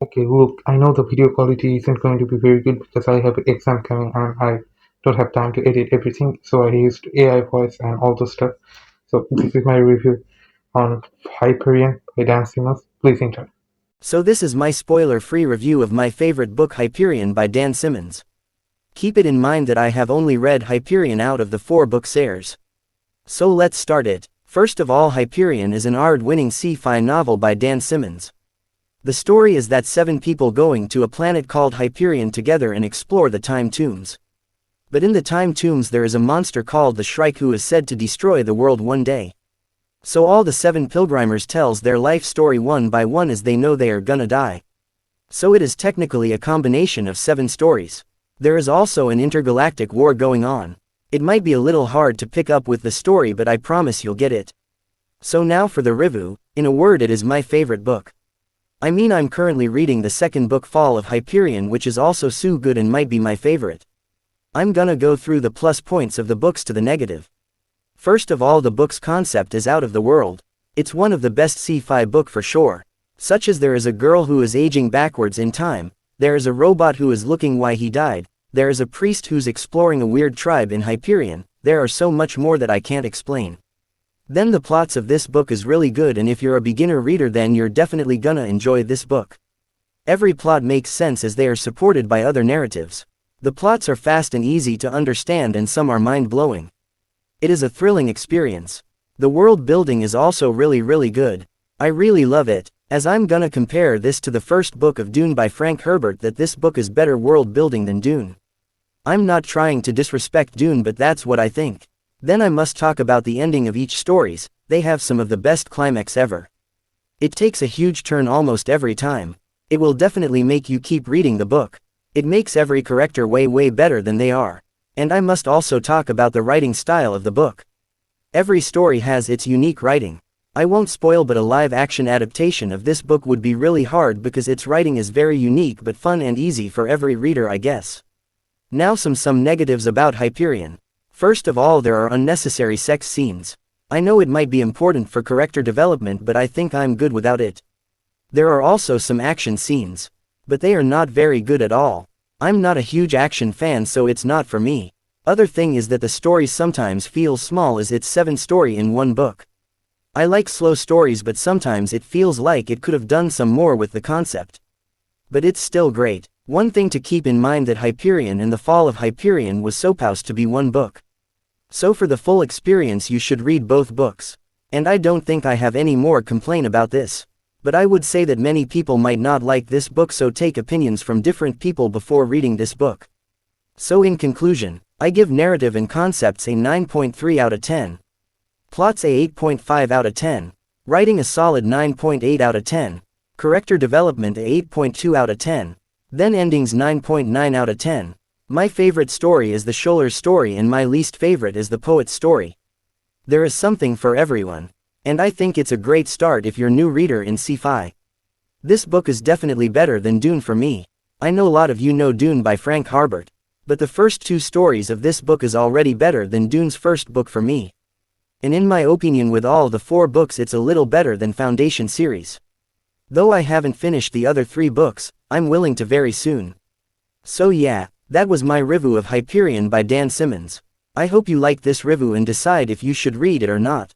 Okay, look, I know the video quality isn't going to be very good because I have an exam coming and I don't have time to edit everything, so I used AI voice and all those stuff. So this is my review on Hyperion by Dan Simmons. Please enjoy. So this is my spoiler-free review of my favorite book Hyperion by Dan Simmons. Keep it in mind that I have only read Hyperion out of the 4-book series. So let's start it. First of all, Hyperion is an award-winning sci-fi novel by Dan Simmons. The story is that 7 people going to a planet called Hyperion together and explore the time tombs. But in the time tombs there is a monster called the Shrike who is said to destroy the world one day. So all the 7 pilgrimers tells their life story one by one as they know they are gonna die. So it is technically a combination of 7 stories. There is also an intergalactic war going on. It might be a little hard to pick up with the story, but I promise you'll get it. So now for the review. In a word, it is my favorite book. I mean, I'm currently reading the 2nd book, Fall of Hyperion, which is also so good and might be my favorite. I'm gonna go through the plus points of the books to the negative. First of all, the book's concept is out of the world. It's one of the best sci-fi book for sure. Such as there is a girl who is aging backwards in time, there is a robot who is looking why he died, there is a priest who's exploring a weird tribe in Hyperion, there are so much more that I can't explain. Then the plots of this book is really good, and if you're a beginner reader then you're definitely gonna enjoy this book. Every plot makes sense as they are supported by other narratives. The plots are fast and easy to understand and some are mind-blowing. It is a thrilling experience. The world building is also really good. I really love it. As I'm gonna compare this to the first book of Dune by Frank Herbert, that this book is better world building than Dune. I'm not trying to disrespect Dune, but that's what I think. Then I must talk about the ending of each stories. They have some of the best climax ever. It takes a huge turn almost every time. It will definitely make you keep reading the book. It makes every character way better than they are. And I must also talk about the writing style of the book. Every story has its unique writing. I won't spoil, but a live-action adaptation of this book would be really hard because its writing is very unique but fun and easy for every reader, I guess. Now some negatives about Hyperion. First of all, there are unnecessary sex scenes. I know it might be important for character development, but I think I'm good without it. There are also some action scenes. But they are not very good at all. I'm not a huge action fan, so it's not for me. Other thing is that the story sometimes feels small as it's 7 stories in one book. I like slow stories, but sometimes it feels like it could have done some more with the concept. But it's still great. One thing to keep in mind that Hyperion and the Fall of Hyperion was supposed to be one book. So for the full experience you should read both books. And I don't think I have any more complaint about this. But I would say that many people might not like this book, so take opinions from different people before reading this book. So in conclusion, I give narrative and concepts a 9.3 out of 10. Plots a 8.5 out of 10. Writing a solid 9.8 out of 10. Character development a 8.2 out of 10. Then endings 9.9 out of 10. My favorite story is the Shoaler's story and my least favorite is the poet's story. There is something for everyone. And I think it's a great start if you're a new reader in sci-fi. This book is definitely better than Dune for me. I know a lot of you know Dune by Frank Herbert. But the first 2 stories of this book is already better than Dune's first book for me. And in my opinion, with all the 4 books it's a little better than Foundation series. Though I haven't finished the other 3 books, I'm willing to very soon. So yeah. That was my review of Hyperion by Dan Simmons. I hope you liked this review and decide if you should read it or not.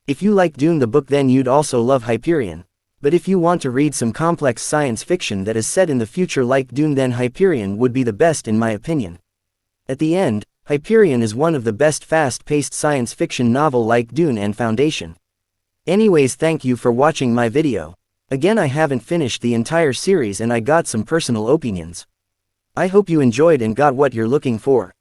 If you like Dune the book, then you'd also love Hyperion. But if you want to read some complex science fiction that is set in the future like Dune, then Hyperion would be the best in my opinion. At the end, Hyperion is one of the best fast-paced science fiction novel like Dune and Foundation. Anyways, thank you for watching my video. Again, I haven't finished the entire series and I got some personal opinions. I hope you enjoyed and got what you're looking for.